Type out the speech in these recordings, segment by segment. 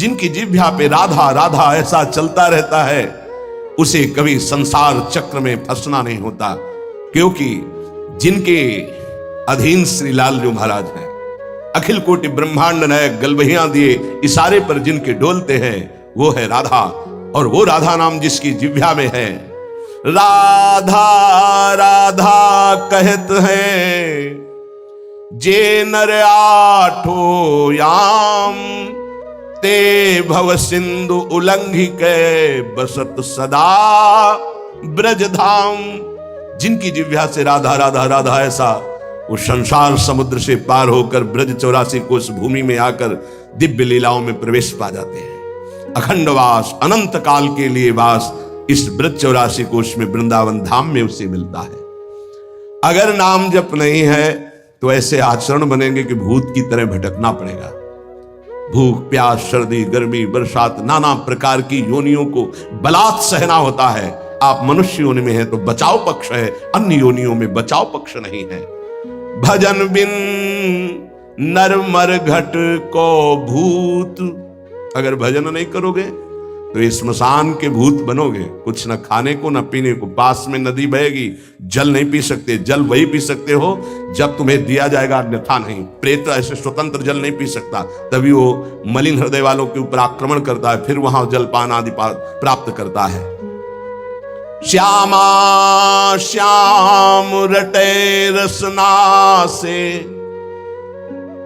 जिनकी जिह्वा पे राधा राधा ऐसा चलता रहता है, उसे कभी संसार चक्र में फंसना नहीं होता, क्योंकि जिनके अधीन श्री लालजू महाराज हैं, अखिल कोटि ब्रह्मांड नायक गलबहियां दिए इशारे पर जिनके डोलते हैं, वो है राधा। और वो राधा नाम जिसकी जिह्वा में है, राधा राधा कहत हैं जे नर आठो याम, ते भव सिंधु उल्लंघि के बसत सदा ब्रजधाम। जिनकी जिह्वा से राधा राधा राधा ऐसा वो संसार समुद्र से पार होकर ब्रज 84 कोस भूमि में आकर दिव्य लीलाओं में प्रवेश पा जाते हैं। अखंड वास, अनंत काल के लिए वास इस ब्रज 84 कोस में वृंदावन धाम में उसे मिलता है। अगर नाम जप नहीं है तो ऐसे आचरण बनेंगे कि भूत की तरह भटकना पड़ेगा। भूख प्यास सर्दी गर्मी बरसात नाना प्रकार की योनियों को बलात् सहना होता है। आप मनुष्य योनि में है तो बचाव पक्ष है, अन्य योनियों में बचाव पक्ष नहीं है। भजन बिन नर मर घट को भूत, अगर भजन नहीं करोगे तो इस स्मशान के भूत बनोगे। कुछ न खाने को न पीने को, पास में नदी बहेगी, जल नहीं पी सकते। जल वही पी सकते हो जब तुम्हें दिया जाएगा, अन्यथा नहीं। प्रेत ऐसे स्वतंत्र जल नहीं पी सकता, तभी वो मलिन हृदय वालों के ऊपर आक्रमण करता है, फिर वहां जलपान आदि प्राप्त करता है। श्यामा श्याम रटे रसना से,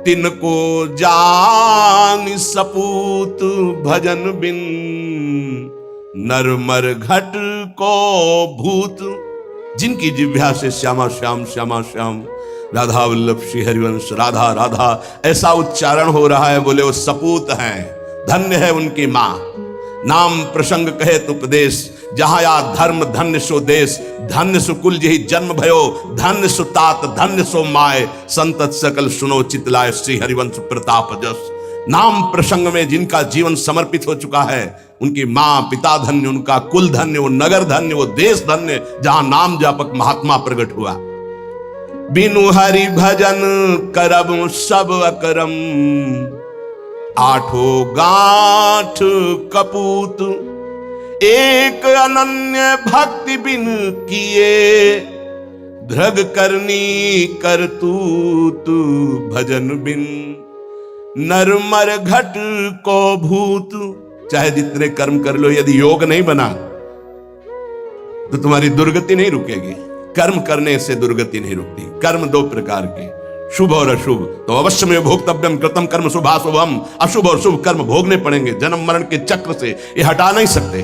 तिनको जान सपूत भजन बिन नर मर घट को भूत। जिनकी जिह्वा से श्यामा श्याम श्यामा श्याम राधा वल्लभ श्री हरिवंश राधा राधा ऐसा उच्चारण हो रहा है, बोले वो सपूत हैं, धन्य है उनकी मां। नाम प्रसंग कहे उपदेश, जहां या धर्म धन्य सो देश, धन्य सो कुल यही जन्म भयो, धन्य सो तात धन्य सो माय, संतत सकल सुनो चितलाय श्री हरिवंश प्रताप जस। नाम प्रसंग में जिनका जीवन समर्पित हो चुका है, उनकी मां पिता धन्य, उनका कुल धन्य, वो नगर धन्य, वो देश धन्य, जहां नाम जापक महात्मा प्रकट हुआ। बिनु हरि भजन करब सब अकरम, आठो गांठ कपूत। एक अनन्य भक्ति बिन किए, धृग करनी करतूत भजन बिन नर मर घट को भूत। चाहे जितने कर्म कर लो, यदि योग नहीं बना तो तुम्हारी दुर्गति नहीं रुकेगी। कर्म करने से दुर्गति नहीं रुकती। कर्म दो प्रकार के, शुभ और अशुभ। तो अवश्य में भोक्तव्यम कृतम कर्म शुभाशुभम, अशुभ और शुभ कर्म भोगने पड़ेंगे। जन्म मरण के चक्र से ये हटा नहीं सकते।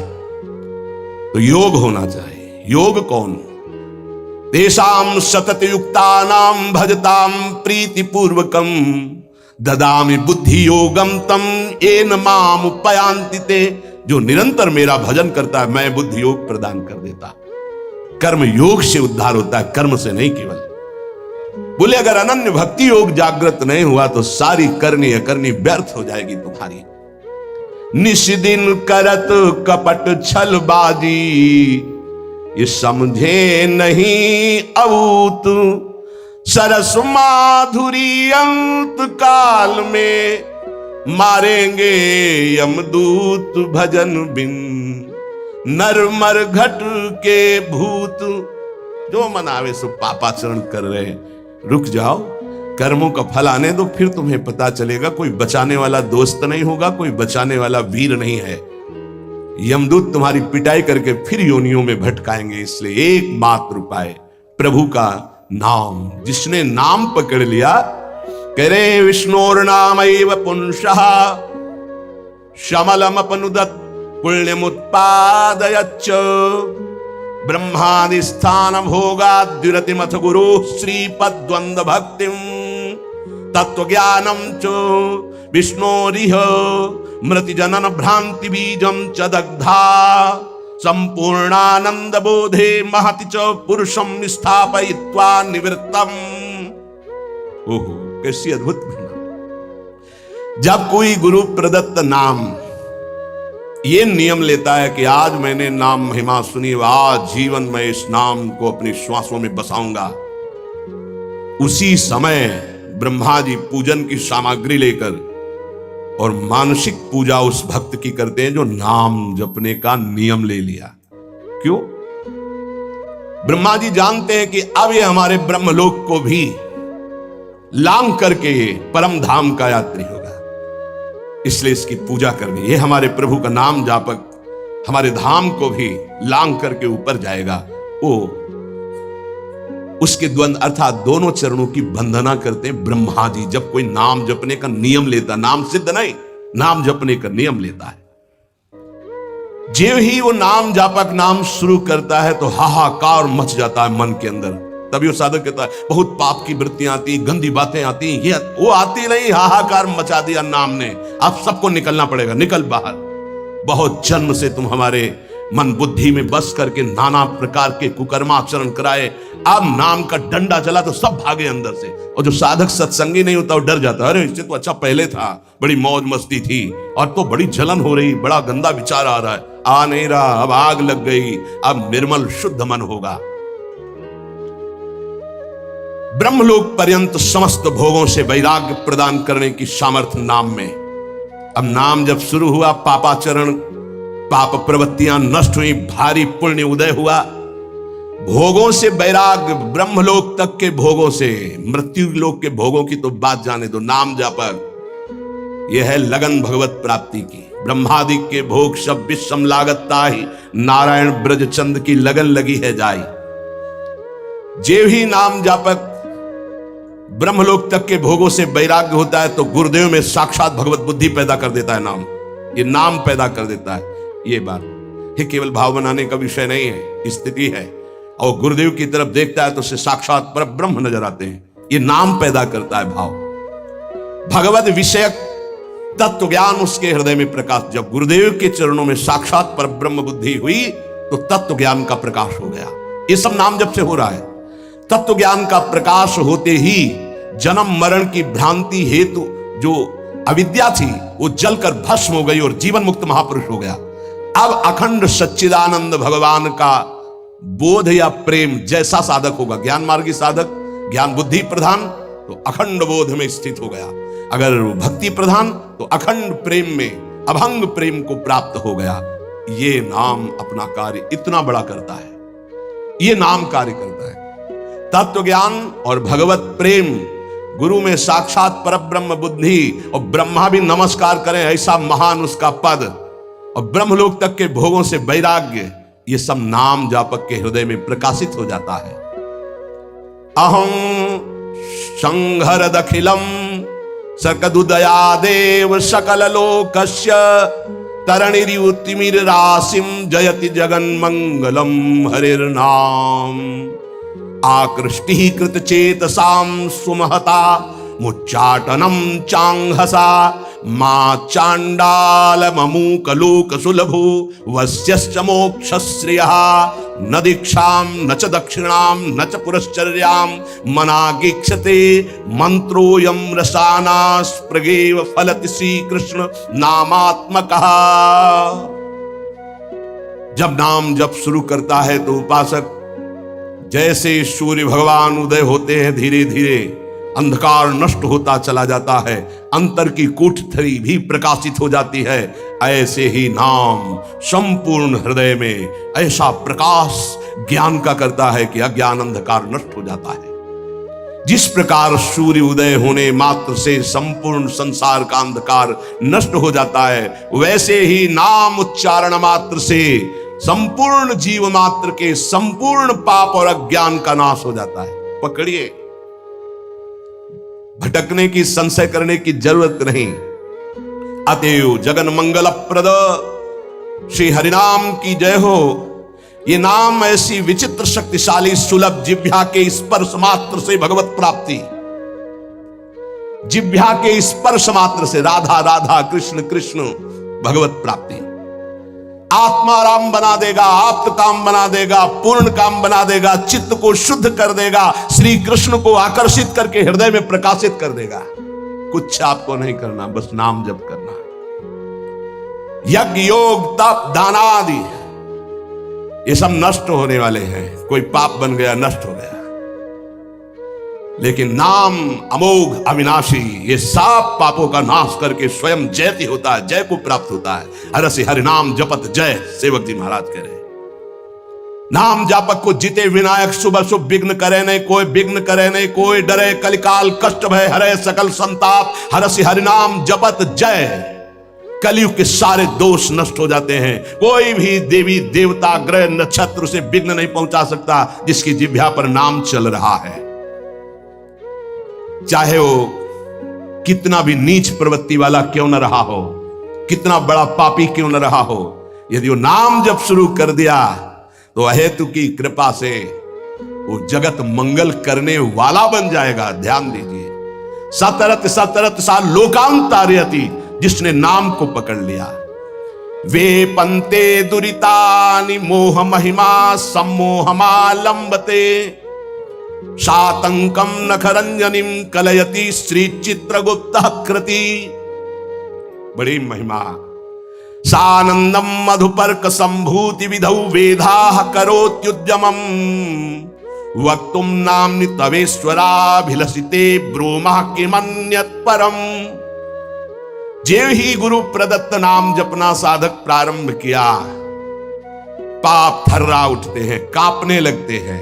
तो योग होना चाहिए। योग कौन? तेषाम सतत युक्तानाम भजताम प्रीति पूर्वकम, ददामि बुद्धि योगम तम येन माम उपयान्ति ते। जो निरंतर मेरा भजन करता है, मैं बुद्धि योग प्रदान कर देता। कर्म योग से उद्धार होता है, कर्म से नहीं केवल। बोले अगर अनन्य भक्ति योग जागृत नहीं हुआ तो सारी करनी अकरनी व्यर्थ हो जाएगी तुम्हारी। निश दिन करत कपट छलबाजी, ये समझे नहीं अवूत। सरस माधुरी अंत काल में, मारेंगे यमदूत भजन बिन नर मर घट के भूत। जो मनावे सो पापाचरण कर रहे हैं, रुक जाओ, कर्मों का फल आने दो, फिर तुम्हें पता चलेगा। कोई बचाने वाला दोस्त नहीं होगा, कोई बचाने वाला वीर नहीं है। यमदूत तुम्हारी पिटाई करके फिर योनियों में भटकाएंगे। इसलिए एकमात्र उपाय प्रभु का नाम। जिसने नाम पकड़ लिया, करे विष्णोर नामैव पुंसः, शमलमपनुदत् पुण्यमुत्पादयच्च। ब्रह्मादि स्थान भोगाद्युरतिमथ गुरु श्रीपद्वंद भक्तिम, तत्व ज्ञानम च विष्णोरिह मृति जनन भ्रांति बीजम च दग्धा। संपूर्णानंद बोधे महति च पुरुषम स्थापयित्वा निवृत्तम। ओहो, कैसी अद्भुत घटना। जब कोई गुरु प्रदत्त नाम ये नियम लेता है कि आज मैंने नाम महिमा सुनी, आज जीवन में इस नाम को अपनी श्वासों में बसाऊंगा, उसी समय ब्रह्मा जी पूजन की सामग्री लेकर और मानसिक पूजा उस भक्त की करते हैं जो नाम जपने का नियम ले लिया। क्यों? ब्रह्मा जी जानते हैं कि अब ये हमारे ब्रह्मलोक को भी लांग करके परम धाम का यात्री होगा, इसलिए इसकी पूजा करनी। ये हमारे प्रभु का नाम जापक हमारे धाम को भी लांग करके ऊपर जाएगा। वो उसके द्वंद अर्थात दोनों चरणों की वंदना करते हैं ब्रह्मा जी। जब कोई नाम जपने का नियम लेता, नाम सिद्ध नहीं, नाम जपने का नियम लेता है, जब ही वो नाम जापक नाम शुरू करता है तो हाहाकार मच जाता है मन के अंदर। तभी वो साधक कहता है बहुत पाप की वृत्तियां आती, गंदी बातें आती, ये वो आती नहीं, हाहाकार मचा दिया नाम ने, अब सबको निकलना पड़ेगा, निकल बाहर। बहुत जन्म से तुम हमारे मन बुद्धि में बस करके नाना प्रकार के कुकर्माचरण कराए, अब नाम का डंडा चला तो सब भागे अंदर से। और जो साधक सत्संगी नहीं होता वो डर जाता, अरे इससे तो अच्छा पहले था, बड़ी मौज मस्ती थी, और तो बड़ी जलन हो रही, बड़ा गंदा विचार आ रहा है, आ नहीं रहा, अब आग लग गई, अब निर्मल शुद्ध मन होगा। ब्रह्मलोक पर्यंत समस्त भोगों से वैराग्य प्रदान करने की सामर्थ्य नाम में। अब नाम जब शुरू हुआ, पापाचरण पाप प्रवृत्तियां नष्ट हुई, भारी पुण्य उदय हुआ, भोगों से वैराग्य, ब्रह्मलोक तक के भोगों से, मृत्यु लोक के भोगों की तो बात जाने दो। नाम जापक यह है लगन भगवत प्राप्ति की। ब्रह्मादि के भोग सब विषम लागत ताहि, नारायण ब्रज चंद की लगन लगी है जाई। जे ही नाम जापक ब्रह्मलोक तक के भोगों से वैराग्य होता है तो गुरुदेव में साक्षात भगवत बुद्धि पैदा कर देता है नाम, ये नाम पैदा कर देता है। ये बात ये केवल भाव बनाने का विषय नहीं है, स्थिति है। और गुरुदेव की तरफ देखता है तो उसे साक्षात पर ब्रह्म नजर आते हैं, ये नाम पैदा करता है भाव। भगवत विषयक तत्व ज्ञान उसके हृदय में प्रकाश, जब गुरुदेव के चरणों में साक्षात पर ब्रह्म बुद्धि हुई तो तत्व ज्ञान का प्रकाश हो गया। ये सब नाम जब से हो रहा है। तत्व ज्ञान का प्रकाश होते ही जन्म मरण की भ्रांति हेतु जो अविद्या थी वो जलकर भस्म हो गई और जीवन मुक्त महापुरुष हो गया। अब अखंड सच्चिदानंद भगवान का बोध या प्रेम जैसा साधक होगा, ज्ञान मार्गी साधक, ज्ञान बुद्धि प्रधान तो अखंड बोध में स्थित हो गया, अगर भक्ति प्रधान तो अखंड प्रेम में, अभंग प्रेम को प्राप्त हो गया। ये नाम अपना कार्य इतना बड़ा करता है, ये नाम कार्य करता है। तत्व ज्ञान और भगवत प्रेम, गुरु में साक्षात परब्रह्म बुद्धि, और ब्रह्मा भी नमस्कार करें ऐसा महान उसका पद, और ब्रह्मलोक तक के भोगों से वैराग्य, ये सब नाम जापक के हृदय में प्रकाशित हो जाता है। अहं संहर दखिलम सकदुदयादेव सकल लोकस्य तरणिरितिमिर राशिम जयति जगन मंगलम हरिर्नाम। आकृष्टि कृत चेतसाम सुमहता मुच्चाटनम चांगहसा मां चांडाल ममूकलोक सुलभो वस्यश्च मोक्षश्रियः न दीक्षां न च दक्षिणां न च पुरश्चर्यां मनागीक्षते मंत्रोऽयं रसानास्प्रगेव फलति श्रीकृष्ण नामात्मकः। जब नाम जप शुरू करता है तो उपासक जैसे सूर्य भगवान उदय होते हैं, धीरे धीरे अंधकार नष्ट होता चला जाता है, अंतर की कोठरी भी प्रकाशित हो जाती है। ऐसे ही नाम संपूर्ण हृदय में ऐसा प्रकाश ज्ञान का करता है कि अज्ञान अंधकार नष्ट हो जाता है। जिस प्रकार सूर्य उदय होने मात्र से संपूर्ण संसार का अंधकार नष्ट हो जाता है, वैसे ही नाम उच्चारण मात्र से संपूर्ण जीव मात्र के संपूर्ण पाप और अज्ञान का नाश हो जाता है। पकड़िए, भटकने की, संशय करने की जरूरत नहीं। अतएव जगन मंगल प्रद श्री हरिनाम की जय हो। ये नाम ऐसी विचित्र शक्तिशाली सुलभ जिह्वा के स्पर्श मात्र से भगवत प्राप्ति, जिह्वा के स्पर्श मात्र से राधा राधा कृष्ण कृष्ण भगवत प्राप्ति। आत्मा राम बना देगा, आप्त काम बना देगा, पूर्ण काम बना देगा, चित्त को शुद्ध कर देगा, श्री कृष्ण को आकर्षित करके हृदय में प्रकाशित कर देगा। कुछ आपको नहीं करना, बस नाम जप करना। यज्ञ योग तप दान आदि ये सब नष्ट होने वाले हैं। कोई पाप बन गया, नष्ट हो गया, लेकिन नाम अमोघ अविनाशी ये सब पापों का नाश करके स्वयं जयति होता है, जय को प्राप्त होता है। हरसि हरि नाम जपत जय, सेवक जी महाराज कह रहे। नाम जापक को जीते विनायक, शुभ शुभ विघ्न करे नहीं कोई, विघ्न करे नहीं कोई, डरे कलिकाल कष्ट भय हरे सकल संताप, हरसि हरि नाम जपत जय। कलयुग के सारे दोष नष्ट हो जाते हैं। कोई भी देवी देवता ग्रह नक्षत्र से विघ्न नहीं पहुंचा सकता जिसकी जिह्वा पर नाम चल रहा है। चाहे वो कितना भी नीच प्रवृत्ति वाला क्यों न रहा हो, कितना बड़ा पापी क्यों न रहा हो, यदि वो नाम जब शुरू कर दिया तो अहेतु की कृपा से वो जगत मंगल करने वाला बन जाएगा। ध्यान दीजिए, सतरत सतरत सा लोकांतारयति, जिसने नाम को पकड़ लिया। वे पंते दुरितानि मोह महिमा सम्मोहमालंबते, सातंकम नखरंजनिम कलयति श्री चित्रगुप्त कृति। बड़ी महिमा। सानंदम मधुपर्क संभूति विधौ वेदाः करोत्युद्यमम्, वक्तुम नाम्नि तवेश्वराभिलषिते ब्रूमः किमन्यत् परम्। जे ही गुरु प्रदत्त नाम जपना साधक प्रारंभ किया, पाप थर्रा उठते हैं, कांपने लगते हैं।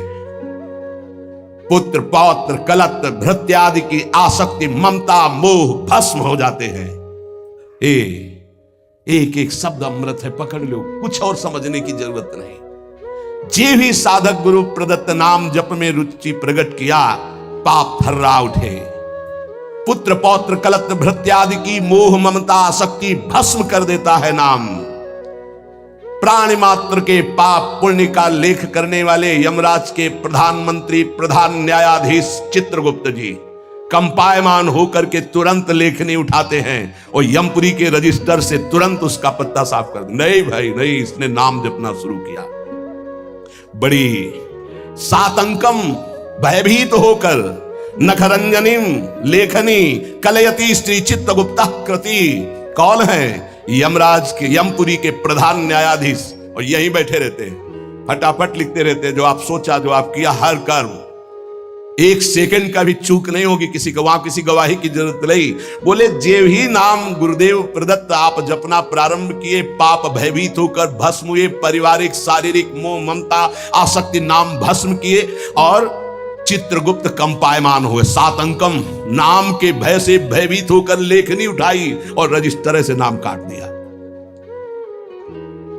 पुत्र पौत्र कलत्र भृत्यादि की आसक्ति ममता मोह भस्म हो जाते हैं। एक एक शब्द अमृत है, पकड़ लो, कुछ और समझने की जरूरत नहीं। जे भी साधक गुरु प्रदत्त नाम जप में रुचि प्रकट किया, पाप थर्रा उठे। पुत्र पौत्र कलत्र भृत्यादि की मोह ममता आसक्ति भस्म कर देता है नाम। प्राणी मात्र के पाप पुण्य का लेख करने वाले यमराज के प्रधानमंत्री प्रधान न्यायाधीश चित्रगुप्त जी कंपायमान होकर के तुरंत लेखनी उठाते हैं और यमपुरी के रजिस्टर से तुरंत उसका पत्ता साफ कर दे। नहीं भाई नहीं, इसने नाम जपना शुरू किया। बड़ी सातंकम भयभीत होकर नखरंजनिम लेखनी कलयति श्री चित्रगुप्त कृति। कौन है? यमराज के यमपुरी के प्रधान न्यायाधीश, और यहीं बैठे रहते, फटाफट लिखते रहते। जो आप सोचा, जो आप किया, हर कर्म एक सेकंड का भी चूक नहीं होगी। किसी को वहां किसी गवाही की जरूरत नहीं। बोले जे ही नाम गुरुदेव प्रदत्त आप जपना प्रारंभ किए, पाप भयभीत होकर भस्म हुए, पारिवारिक शारीरिक मोह ममता आसक्ति नाम भस्म किए और चित्रगुप्त कंपायमान हुए। सातंकम नाम के भय से भयभीत होकर लेखनी उठाई और रजिस्टर से नाम काट दिया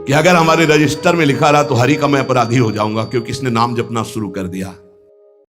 कि अगर हमारे रजिस्टर में लिखा रहा तो हरि का मैं अपराधी हो जाऊंगा, क्योंकि इसने नाम जपना शुरू कर दिया।